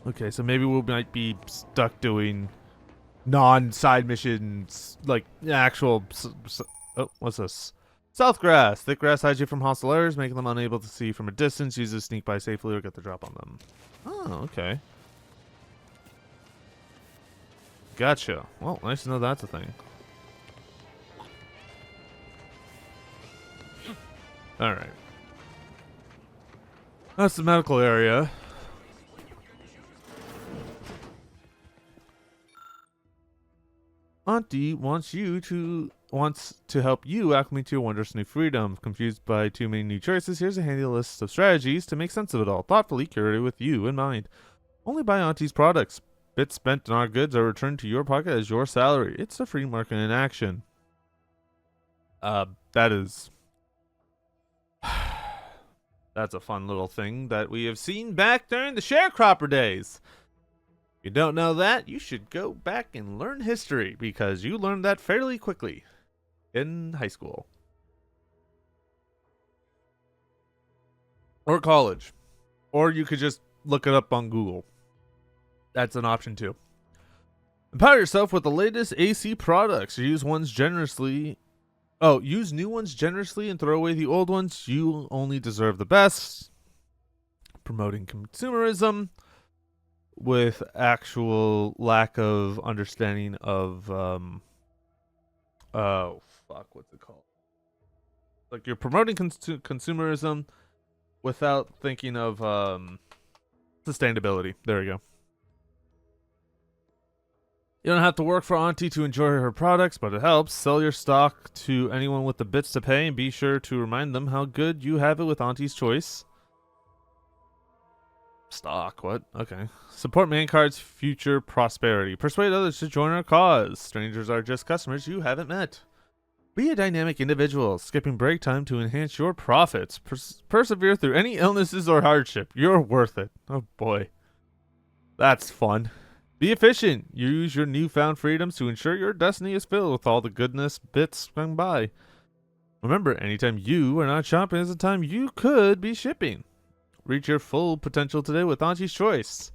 Okay, so maybe we might be stuck doing non-side missions, like actual. Oh, what's this? South grass. Thick grass hides you from hostile areas, making them unable to see from a distance. Use it to sneak by safely or get the drop on them. Oh, okay. Gotcha. Well, nice to know that's a thing. Alright. That's the medical area. Auntie wants to help you acclimate to your wondrous new freedom. Confused by too many new choices, here's a handy list of strategies to make sense of it all, thoughtfully curated with you in mind. Only buy Auntie's products. Bits spent on our goods are returned to your pocket as your salary. It's a free market in action. That is... That's a fun little thing that we have seen back during the sharecropper days. If you don't know that, you should go back and learn history, because you learned that fairly quickly in high school. Or college. Or you could just look it up on Google. That's an option too. Empower yourself with the latest AC products. Use new ones generously and throw away the old ones. You only deserve the best. Promoting consumerism with actual lack of understanding of what's it called? Like, you're promoting consumerism without thinking of sustainability. There we go. You don't have to work for Auntie to enjoy her products, but it helps. Sell your stock to anyone with the bits to pay, and be sure to remind them how good you have it with Auntie's Choice. Stock, what? Okay. Support Mancard's future prosperity. Persuade others to join our cause. Strangers are just customers you haven't met. Be a dynamic individual, skipping break time to enhance your profits. Persevere through any illnesses or hardship. You're worth it. Oh boy. That's fun. Be efficient. Use your newfound freedoms to ensure your destiny is filled with all the goodness bits come by. Remember, anytime you are not shopping is the time you could be shipping. Reach your full potential today with Auntie's Choice.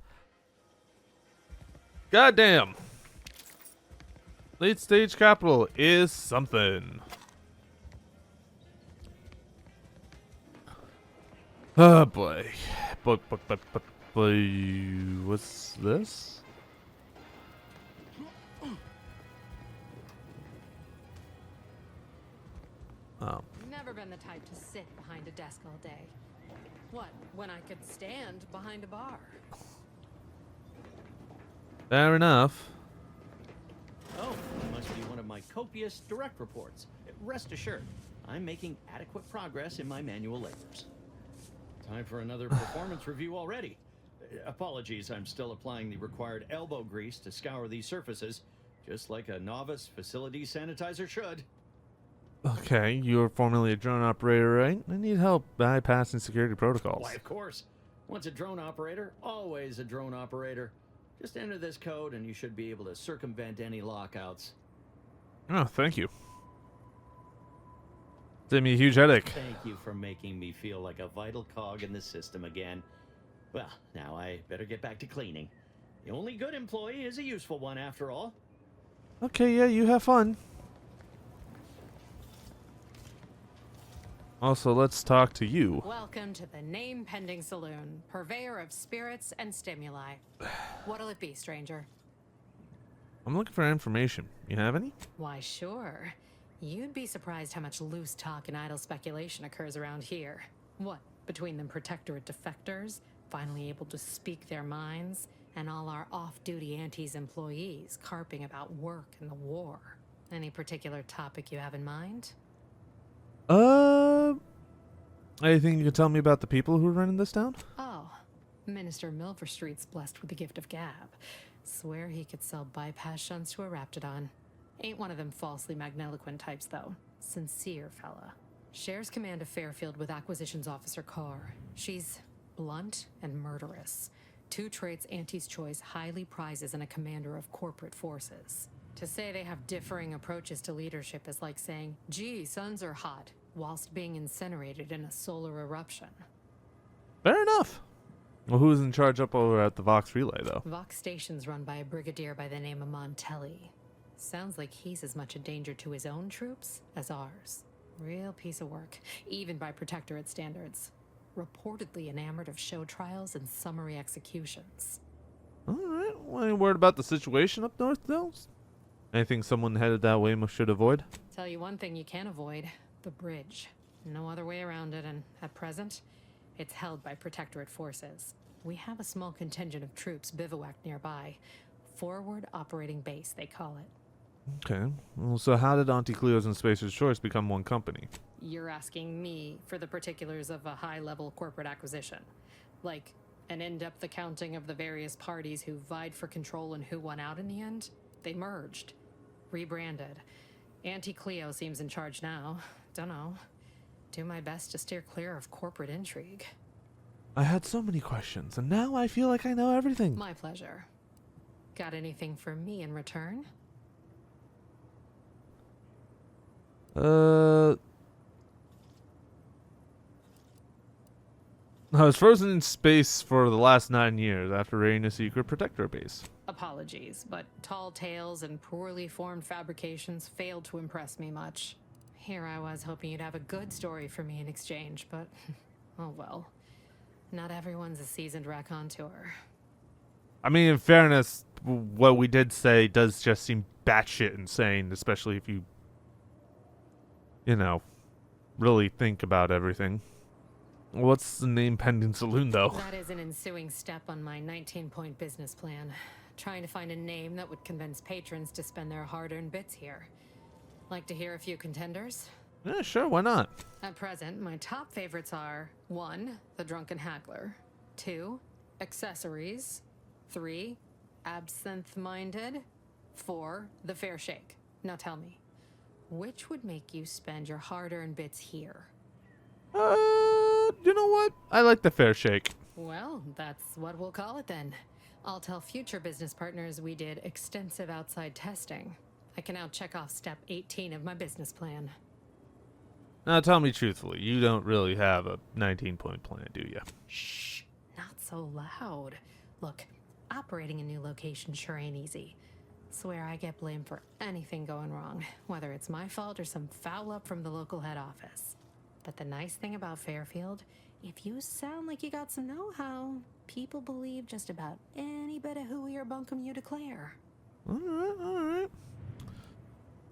Goddamn. Late stage capital is something. Oh boy. But what's this? Oh. Never been the type to sit behind a desk all day. What, when I could stand behind a bar? Fair enough. Oh, it must be one of my copious direct reports. Rest assured, I'm making adequate progress in my manual labors. Time for another performance review already. Apologies, I'm still applying the required elbow grease to scour these surfaces, just like a novice facility sanitizer should. Okay, you're formerly a drone operator, right? I need help bypassing security protocols. Why, of course. Once a drone operator, always a drone operator. Just enter this code and you should be able to circumvent any lockouts. Oh, thank you. Did me a huge headache. Thank you for making me feel like a vital cog in the system again. Well, now I better get back to cleaning. The only good employee is a useful one after all. Okay, yeah, you have fun. Also, let's talk to you. Welcome to the Name Pending Saloon, purveyor of spirits and stimuli. What'll it be, stranger? I'm looking for information. You have any? Why, sure. You'd be surprised how much loose talk and idle speculation occurs around here. What, between them protectorate defectors, finally able to speak their minds, and all our off-duty Auntie's employees carping about work and the war. Any particular topic you have in mind? Anything you can tell me about the people who are running this town? Oh, Minister Milverstreet's blessed with the gift of gab. Swear he could sell bypass shunts to a raptidon. Ain't one of them falsely magniloquent types, though. Sincere fella. Shares command of Fairfield with Acquisitions Officer Carr. She's blunt and murderous. Two traits Auntie's Choice highly prizes in a commander of corporate forces. To say they have differing approaches to leadership is like saying, gee, suns are hot, whilst being incinerated in a solar eruption. Fair enough. Well, who's in charge up over at the Vox Relay, though? Vox Station's run by a brigadier by the name of Montelli. Sounds like he's as much a danger to his own troops as ours. Real piece of work, even by Protectorate standards. Reportedly enamored of show trials and summary executions. Alright, well, any word about the situation up north, though? Anything someone headed that way should avoid? Tell you one thing you can't avoid, the bridge. No other way around it, and at present, it's held by Protectorate forces. We have a small contingent of troops bivouacked nearby. Forward Operating Base, they call it. Okay, well, so how did Auntie Cleo's and Spacer's Choice become one company? You're asking me for the particulars of a high-level corporate acquisition. Like, an in-depth accounting of the various parties who vied for control and who won out in the end? They merged. Rebranded. Auntie Cleo seems in charge now. Dunno. Do my best to steer clear of corporate intrigue. I had so many questions, and now I feel like I know everything. My pleasure. Got anything for me in return? I was frozen in space for the last 9 years after raiding a secret protector base. Apologies, but tall tales and poorly formed fabrications failed to impress me much. Here I was hoping you'd have a good story for me in exchange, but oh well. Not everyone's a seasoned raconteur. I mean, in fairness, what we did say does just seem batshit insane, especially if you really think about everything. What's the name pending saloon, though? That is an ensuing step on my 19-point business plan. Trying to find a name that would convince patrons to spend their hard-earned bits here. Like to hear a few contenders? Yeah, sure, why not? At present, my top favorites are 1. The Drunken Haggler, 2. Accessories, 3. Absinthe-Minded, 4. The Fair Shake. Now tell me, which would make you spend your hard-earned bits here? You know what? I like the Fair Shake. Well, that's what we'll call it then. I'll tell future business partners we did extensive outside testing. I can now check off step 18 of my business plan. Now tell me truthfully, you don't really have a 19-point plan, do you? Shh, not so loud. Look, operating a new location sure ain't easy. Swear I get blamed for anything going wrong, whether it's my fault or some foul up from the local head office. But the nice thing about Fairfield, if you sound like you got some know-how, people believe just about any bit of hooey or bunkum you declare. Alright.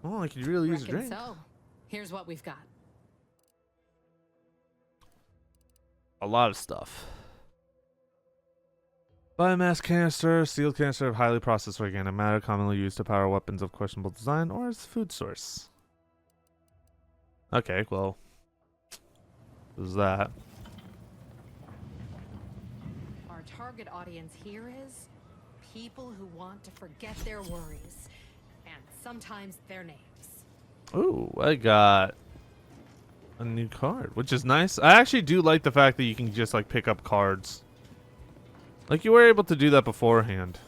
Well, I could really use a drink. So, here's what we've got. A lot of stuff. Biomass canister, sealed canister of highly processed organic matter commonly used to power weapons of questionable design or as food source. Okay, well, what is that? Our target audience here is people who want to forget their worries, and sometimes their names. Ooh, I got a new card, which is nice. I actually do like the fact that you can just like pick up cards. Like you were able to do that beforehand.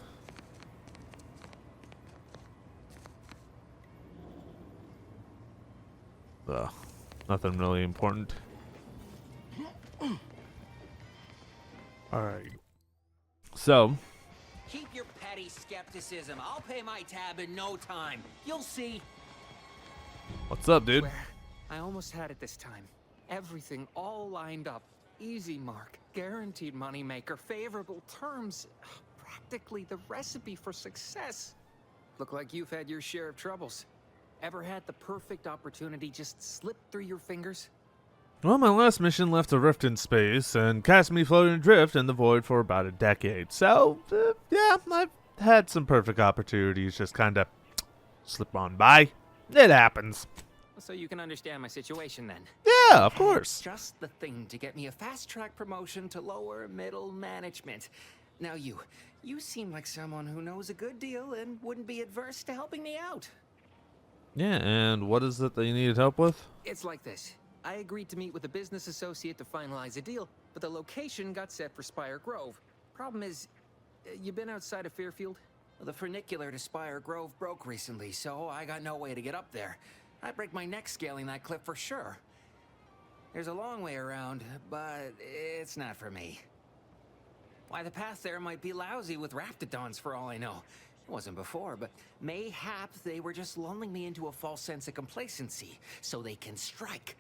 Ugh, nothing really important. Alright. So. Keep your petty skepticism. I'll pay my tab in no time. You'll see. What's up, dude? Swear, I almost had it this time. Everything all lined up. Easy mark, guaranteed moneymaker, favorable terms. Practically the recipe for success. Look like you've had your share of troubles. Ever had the perfect opportunity just slip through your fingers? Well, my last mission left a rift in space and cast me floating adrift in the void for about a decade. So, yeah, I've had some perfect opportunities just kind of slip on by. It happens. So you can understand my situation then. Yeah, of course. Just the thing to get me a fast-track promotion to lower middle management. Now you seem like someone who knows a good deal and wouldn't be adverse to helping me out. Yeah, and what is it that you needed help with? It's like this. I agreed to meet with a business associate to finalize a deal, but the location got set for Spire Grove. Problem is, you been outside of Fairfield? The funicular to Spire Grove broke recently, so I got no way to get up there. I'd break my neck scaling that cliff for sure. There's a long way around, but it's not for me. Why, the path there might be lousy with raptidons for all I know. It wasn't before, but mayhap they were just lulling me into a false sense of complacency so they can strike.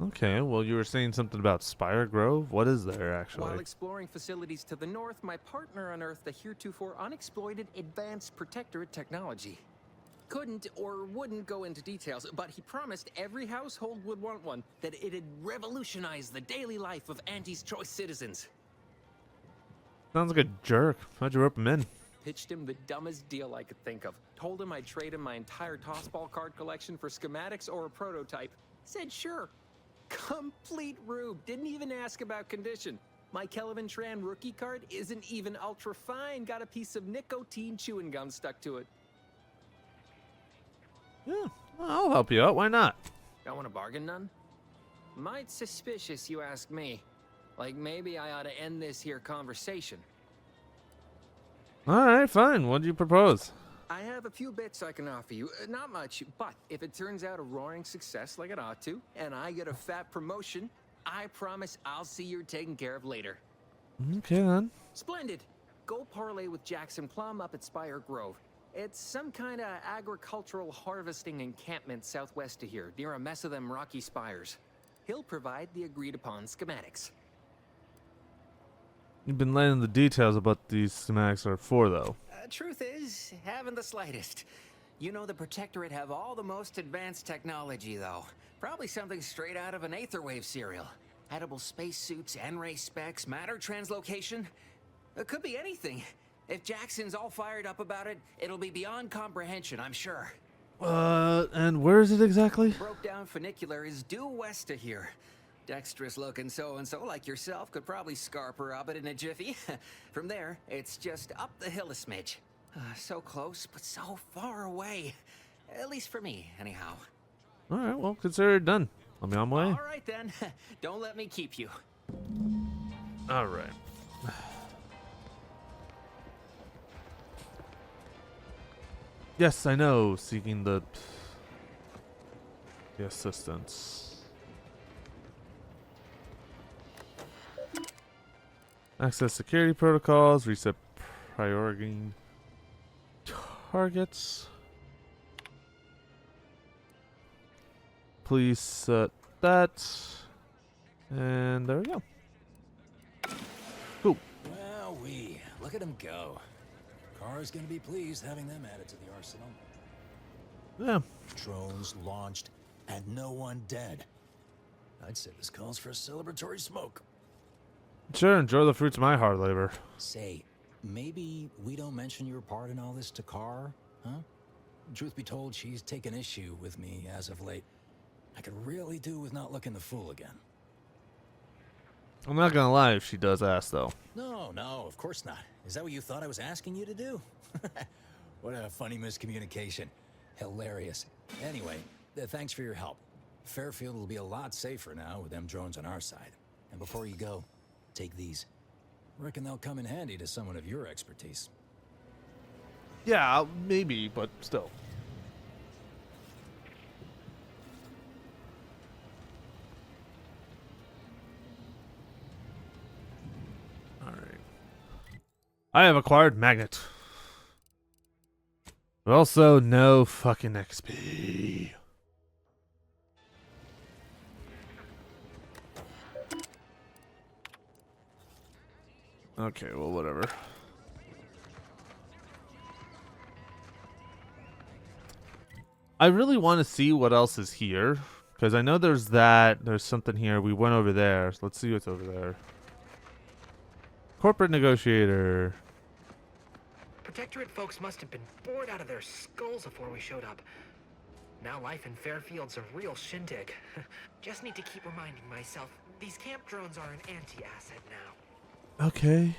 Okay, well, you were saying something about Spire Grove. What is there, actually? While exploring facilities to the north, my partner unearthed a heretofore unexploited advanced protectorate technology. Couldn't or wouldn't go into details, but he promised every household would want one, that it'd revolutionize the daily life of Auntie's choice citizens. Sounds like a jerk. How'd you rope him in? Pitched him the dumbest deal I could think of. Told him I'd trade him my entire tossball card collection for schematics or a prototype. Said sure. Complete rube. Didn't even ask about condition. My Kelvin Tran rookie card isn't even ultra fine. Got a piece of nicotine chewing gum stuck to it. Yeah, well, I'll help you out. Why not? Don't want to bargain none? Might suspicious, you ask me. Like maybe I ought to end this here conversation. All right, fine. What do you propose? I have a few bits I can offer you. Not much, but if it turns out a roaring success like it ought to, and I get a fat promotion, I promise I'll see you're taken care of later. Okay, then. Splendid. Go parlay with Jackson Plum up at Spire Grove. It's some kind of agricultural harvesting encampment southwest of here, near a mess of them rocky spires. He'll provide the agreed-upon schematics. You've been laying the details of what these schematics are for, though. Truth is, haven't the slightest. You know the Protectorate have all the most advanced technology, though. Probably something straight out of an Aetherwave serial. Edible spacesuits, N-ray specs, matter translocation. It could be anything. If Jackson's all fired up about it, it'll be beyond comprehension, I'm sure. And where is it exactly? Broke down funicular is due west of here. Dexterous looking so-and-so like yourself could probably scarp her up it in a jiffy. From there, it's just up the hill a smidge. So close, but so far away. At least for me, anyhow. All right, well, consider it done. I'll be on my way. All right, then. Don't let me keep you. All right. Yes, I know. Seeking the assistance. Access security protocols. Reset priority targets. Please set that. And there we go. Cool. Wowee, look at him go. Car's gonna be pleased having them added to the arsenal. Yeah. Drones launched and no one dead. I'd say this calls for a celebratory smoke. Sure, enjoy the fruits of my hard labor. Say, maybe we don't mention your part in all this to Car, huh? Truth be told, she's taken issue with me as of late. I could really do with not looking the fool again. I'm not gonna lie if she does ask, though. No, of course not. Is that what you thought I was asking you to do? What a funny miscommunication. Hilarious. Anyway, thanks for your help. Fairfield will be a lot safer now with them drones on our side. And before you go, take these. Reckon they'll come in handy to someone of your expertise. Yeah, maybe, but still. Alright. I have acquired Magnet. But also no fucking XP. Okay, well, whatever. I really want to see what else is here. Because I know there's that. There's something here. We went over there. So let's see what's over there. Corporate negotiator. Protectorate folks must have been bored out of their skulls before we showed up. Now life in Fairfield's a real shindig. Just need to keep reminding myself, these camp drones are an anti-asset now. Okay.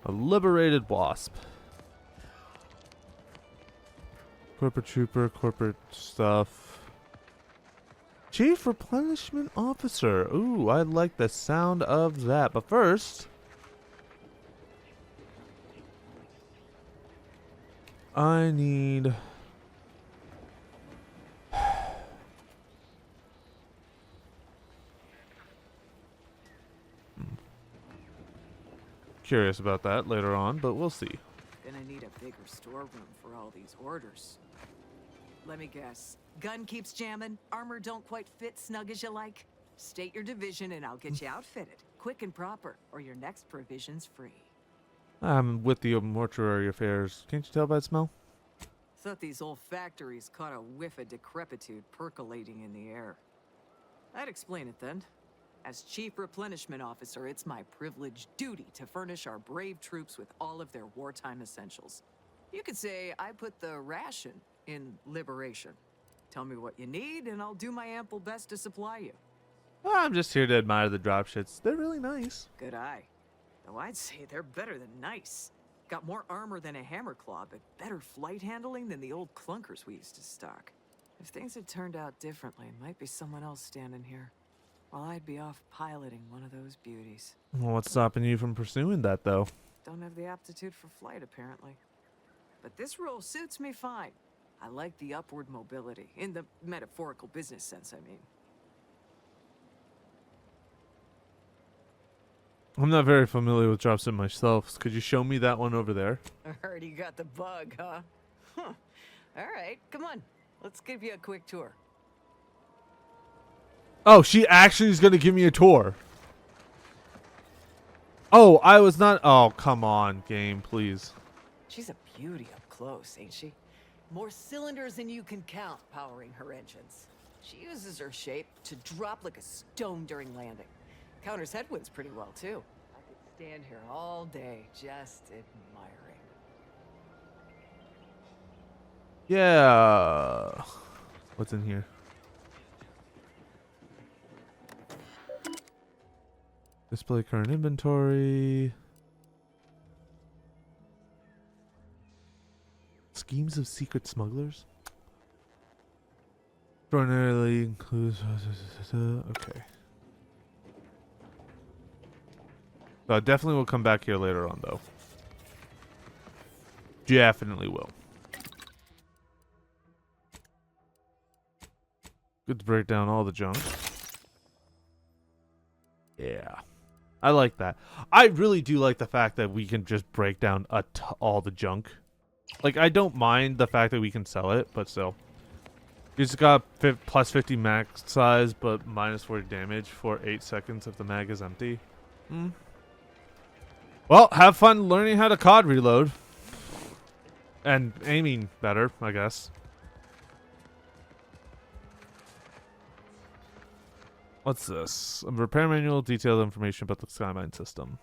A liberated wasp. Corporate trooper, corporate stuff. Chief replenishment officer. Ooh, I like the sound of that. But first, I need... curious about that later on, but we'll see. Gonna need a bigger storeroom for all these orders. Let me guess. Gun keeps jamming, armor don't quite fit snug as you like. State your division and I'll get you outfitted. Quick and proper, or your next provision's free. I'm with the mortuary affairs. Can't you tell by the smell? Thought these old factories caught a whiff of decrepitude percolating in the air. I'd explain it then. As Chief Replenishment Officer, it's my privileged duty to furnish our brave troops with all of their wartime essentials. You could say I put the ration in liberation. Tell me what you need, and I'll do my ample best to supply you. I'm just here to admire the dropshits. They're really nice. Good eye. Though I'd say they're better than nice. Got more armor than a hammerclaw, but better flight handling than the old clunkers we used to stock. If things had turned out differently, it might be someone else standing here, while I'd be off piloting one of those beauties. Well, what's stopping you from pursuing that, though? Don't have the aptitude for flight, apparently. But this role suits me fine. I like the upward mobility, in the metaphorical business sense, I mean. I'm not very familiar with dropship myself. Could you show me that one over there? Already got the bug, huh? Huh. All right, come on. Let's give you a quick tour. Oh, she actually is going to give me a tour. Oh, I was not... Oh, come on, game, please. She's a beauty up close, ain't she? More cylinders than you can count powering her engines. She uses her shape to drop like a stone during landing. Counters headwinds pretty well, too. I could stand here all day just admiring. Yeah. What's in here? Display current inventory. Schemes of secret smugglers. Extraordinarily includes. Okay. So I definitely will come back here later on, though. Definitely will. Good to break down all the junk. Yeah. I like that. I really do like the fact that we can just break down all the junk. Like, I don't mind the fact that we can sell it, but still. You just got plus 50 mag size, but minus 40 damage for 8 seconds if the mag is empty. Well, have fun learning how to COD reload. And aiming better, I guess. What's this? A repair manual, detailed information about the Skymine system.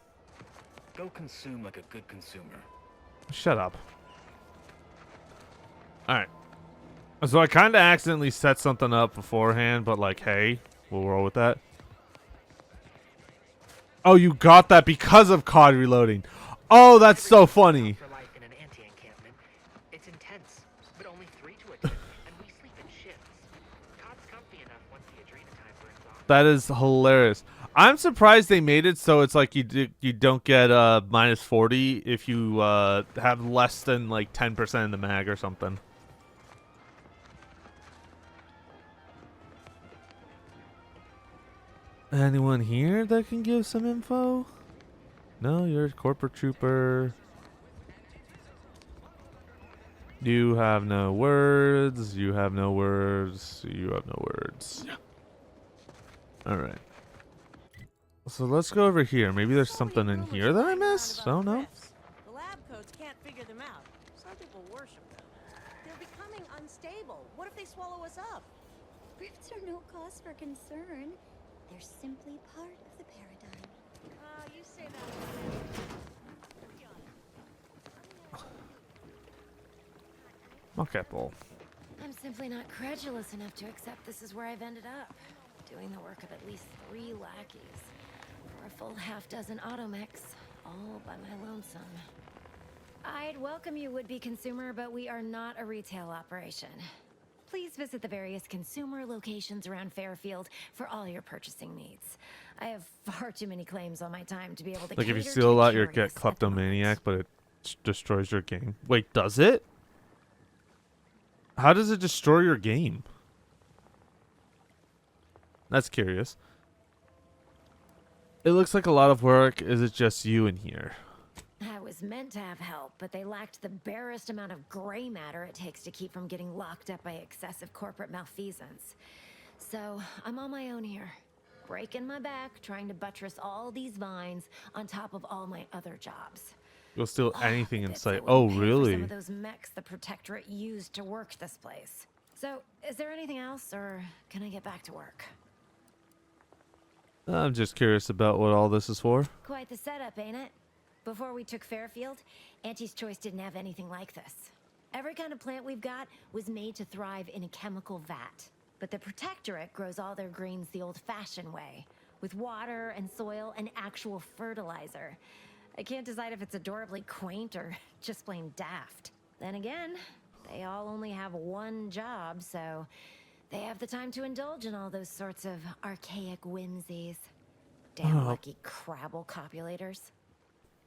Go consume like a good consumer. Shut up. Alright. So I kind of accidentally set something up beforehand, but like, hey, we'll roll with that. Oh, you got that because of COD reloading. Oh, that's so funny. For life in an anti-encampment. It's intense, but only 3 to attend, and we sleep in shifts. COD's comfy enough once the Adrena time burns off. That is hilarious. I'm surprised they made it so it's like you don't get minus 40 if you have less than like 10% in the mag or something. Anyone here that can give some info? No, you're a corporate trooper. You have no words. You have no words. You have no words. Alright. So let's go over here. Maybe there's something in here that I missed? I don't know. The lab coats can't figure them out. Some people worship them. They're becoming unstable. What if they swallow us up? Rifts are no cause for concern. They're simply part of the paradigm. You say that. Okay, Bull. I'm simply not credulous enough to accept this is where I've ended up. Doing the work of at least 3 lackeys. For a full half-dozen automechs, all by my lonesome. I'd welcome you, would-be consumer, but we are not a retail operation. Please visit the various consumer locations around Fairfield for all your purchasing needs. I have far too many claims on my time to be able to Like if you cater steal a to lot, you'll curious get at the kleptomaniac, moment. but it destroys your game. Wait, does it? How does it destroy your game? That's curious. It looks like a lot of work. Is it just you in here? was meant to have help, but they lacked the barest amount of gray matter it takes to keep from getting locked up by excessive corporate malfeasance. So, I'm on my own here, breaking my back, trying to buttress all these vines on top of all my other jobs. You'll steal anything in Bits sight. that Oh, wouldn't pay for really? some of those mechs the Protectorate used to work this place. So, is there anything else, or can I get back to work? I'm just curious about what all this is for. Quite the setup, ain't it? Before we took Fairfield, Auntie's Choice didn't have anything like this. Every kind of plant we've got was made to thrive in a chemical vat. But the Protectorate grows all their greens the old-fashioned way, with water and soil and actual fertilizer. I can't decide if it's adorably quaint or just plain daft. Then again, they all only have one job, so they have the time to indulge in all those sorts of archaic whimsies. Damn lucky Crabble copulators.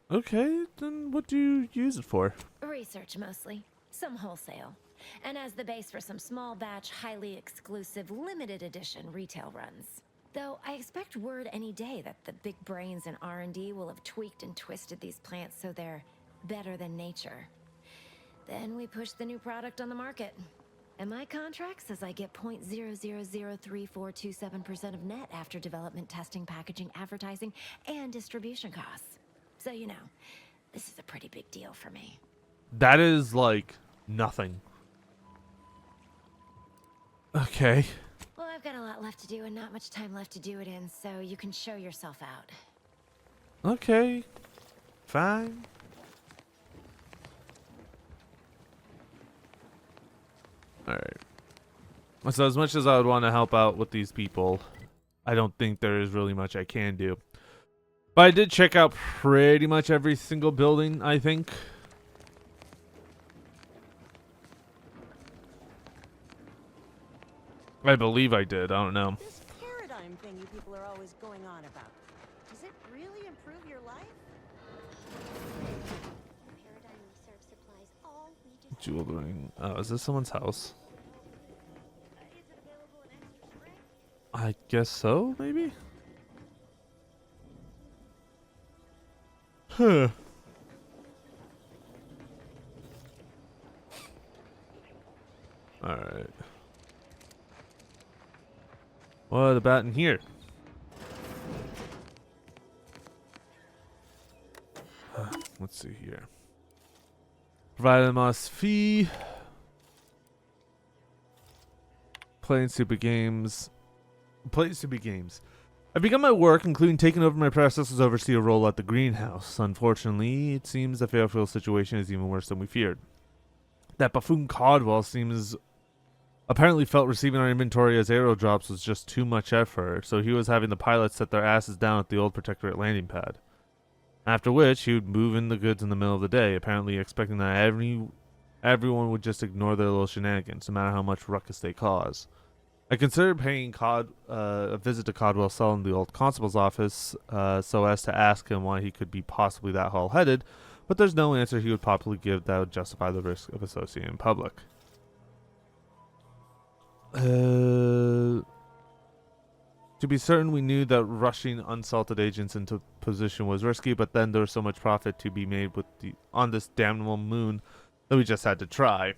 Okay, then what do you use it for? Research mostly. Some wholesale. And as the base for some small batch, highly exclusive, limited edition retail runs. Though I expect word any day that the big brains in R&D will have tweaked and twisted these plants so they're better than nature. Then we push the new product on the market. And my contract says I get 0.003427% of net after development, testing, packaging, advertising, and distribution costs. So, you know, this is a pretty big deal for me. That is like nothing. Okay. Well, I've got a lot left to do and not much time left to do it in, so you can show yourself out. Okay. Fine. Alright. So as much as I would want to help out with these people, I don't think there is really much I can do. But I did check out pretty much every single building, I think. I believe I did. I don't know. This paradigm thing you people are always going on about. Does it really improve your life? Paradigm reserve supplies all we just Jewel ring. Oh, is this someone's house? Is it available in extra strength? I guess so, maybe? Huh. Alright. What about in here? Let's see here. Provide a must fee. Playing stupid games. Playing stupid games. I've begun my work, including taking over my predecessor's overseer role at the greenhouse. Unfortunately, it seems the Fairfield situation is even worse than we feared. That buffoon Caldwell seems apparently felt receiving our inventory as aero drops was just too much effort, so he was having the pilots set their asses down at the old Protectorate landing pad. After which, he would move in the goods in the middle of the day, apparently expecting that everyone would just ignore their little shenanigans, no matter how much ruckus they cause. I considered paying a visit to Caldwell's cell in the old constable's office, so as to ask him why he could be possibly that hull-headed, but there's no answer he would probably give that would justify the risk of associating in public. To be certain, we knew that rushing unsalted agents into position was risky, but then there was so much profit to be made on this damnable moon that we just had to try.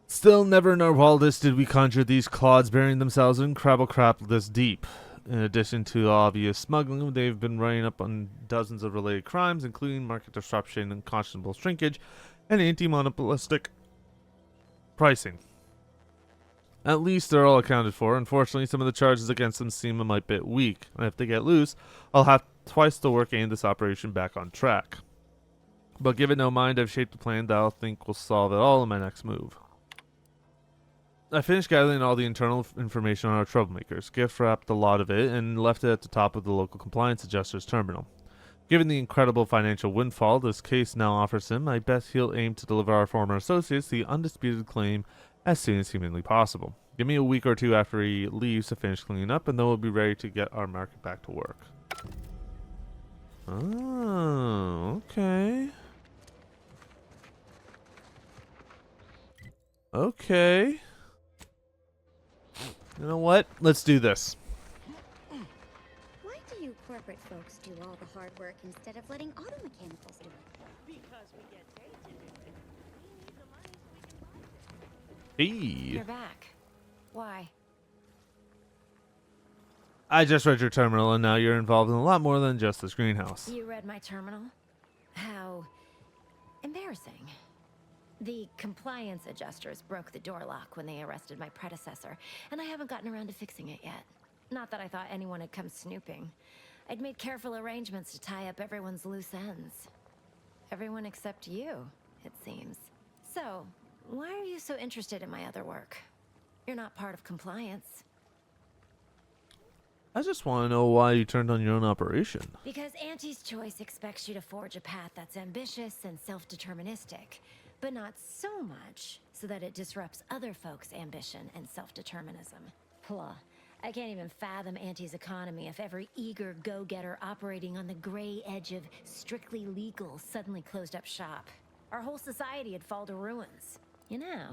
Still, never in our wildest did we conjure these clods burying themselves in crabble crap this deep. In addition to obvious smuggling, they've been running up on dozens of related crimes, including market disruption, unconscionable shrinkage, and anti-monopolistic pricing. At least they're all accounted for. Unfortunately, some of the charges against them seem a mite bit weak, and if they get loose, I'll have twice the work aimed this operation back on track. But give it no mind, I've shaped a plan that I'll think will solve it all in my next move. I finished gathering all the internal information on our troublemakers, gift-wrapped a lot of it, and left it at the top of the local compliance adjuster's terminal. Given the incredible financial windfall this case now offers him, I bet he'll aim to deliver our former associates the undisputed claim as soon as humanly possible. Give me a week or two after he leaves to finish cleaning up, and then we'll be ready to get our market back to work. Oh, okay. Okay. You know what? Let's do this. Why do you corporate folks do all the hard work instead of letting auto mechanicals do it? Because we get paid to do it. We need the money so we can buy it. Hey. You're back. Why? I just read your terminal, and now you're involved in a lot more than just this greenhouse. You read my terminal? How embarrassing. The compliance adjusters broke the door lock when they arrested my predecessor, and I haven't gotten around to fixing it yet. Not that I thought anyone had come snooping. I'd made careful arrangements to tie up everyone's loose ends. Everyone except you, it seems. So, why are you so interested in my other work? You're not part of compliance. I just want to know why you turned on your own operation. Because Auntie's choice expects you to forge a path that's ambitious and self-deterministic, but not so much so that it disrupts other folks' ambition and self-determinism. Blah. I can't even fathom Auntie's economy if every eager go-getter operating on the gray edge of strictly legal suddenly closed up shop. Our whole society would fall to ruins. You know,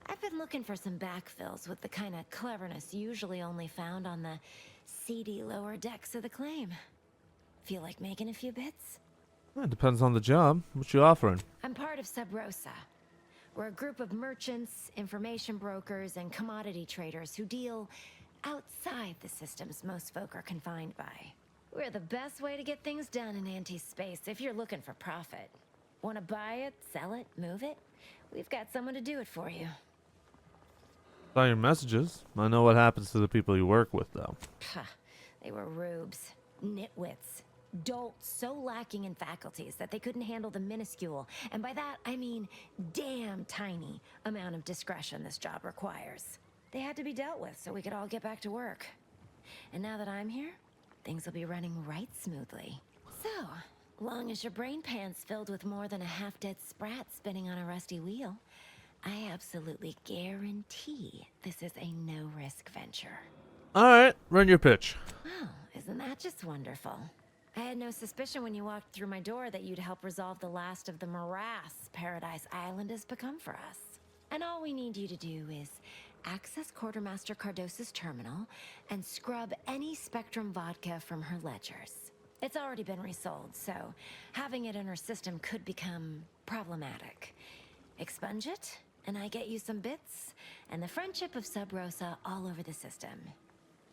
I've been looking for some backfills with the kind of cleverness usually only found on the seedy lower decks of the claim. Feel like making a few bits? Well, it depends on the job. What you offering? I'm part of Sub Rosa. We're a group of merchants, information brokers, and commodity traders who deal outside the systems most folk are confined by. We're the best way to get things done in anti-space if you're looking for profit. Want to buy it, sell it, move it? We've got someone to do it for you. Saw your messages. I know what happens to the people you work with, though. They were rubes, nitwits, dolts so lacking in faculties that they couldn't handle the minuscule, and by that I mean damn tiny, amount of discretion this job requires. They had to be dealt with so we could all get back to work. And now that I'm here, things will be running right smoothly. So, long as your brain pan's filled with more than a half-dead sprat spinning on a rusty wheel, I absolutely guarantee this is a no-risk venture. Alright, run your pitch. Well, isn't that just wonderful? I had no suspicion when you walked through my door that you'd help resolve the last of the morass Paradise Island has become for us. And all we need you to do is access Quartermaster Cardos's terminal and scrub any Spectrum vodka from her ledgers. It's already been resold, so having it in her system could become problematic. Expunge it, and I get you some bits, and the friendship of Sub Rosa all over the system.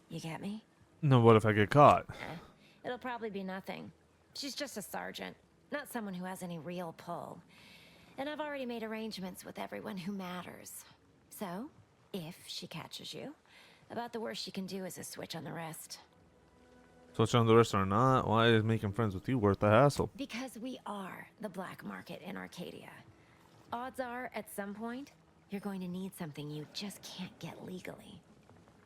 You get me? No, what if I get caught? It'll probably be nothing. She's just a sergeant, not someone who has any real pull. And I've already made arrangements with everyone who matters. So, if she catches you, about the worst she can do is a switch on the wrist. Switch on the wrist or not? Why is making friends with you worth the hassle? Because we are the black market in Arcadia. Odds are, at some point, you're going to need something you just can't get legally.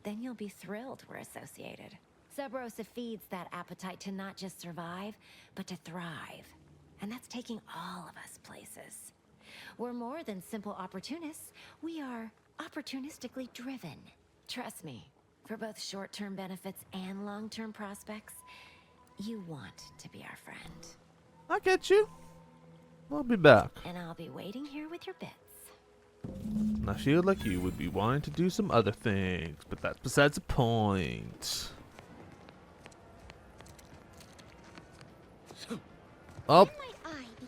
Then you'll be thrilled we're associated. Sub Rosa feeds that appetite to not just survive, but to thrive. And that's taking all of us places. We're more than simple opportunists. We are opportunistically driven. Trust me, for both short-term benefits and long-term prospects, you want to be our friend. I get you. I'll be back. And I'll be waiting here with your bits. I feel like you would be wanting to do some other things, but that's besides the point. Oh,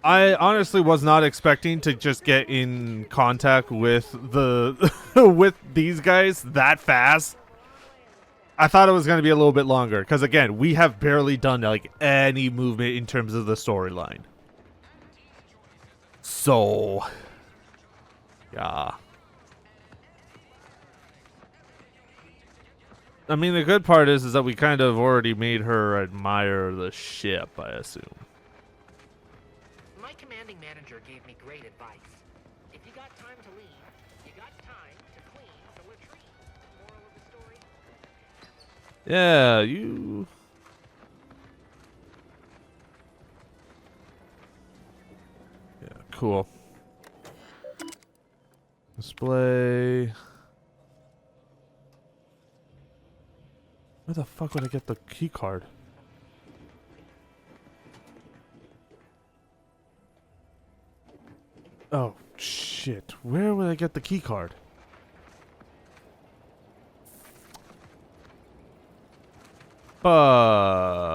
I honestly was not expecting to just get in contact with the with these guys that fast. I thought it was going to be a little bit longer because again, we have barely done like any movement in terms of the storyline. So, yeah. I mean, the good part is that we kind of already made her admire the ship, I assume. My commanding manager gave me great advice. If you got time to leave, you got time to clean the latrine. Moral of the story? Yeah, you... Yeah, cool. Display... Where the fuck would I get the key card? Oh, shit. Where would I get the key card? But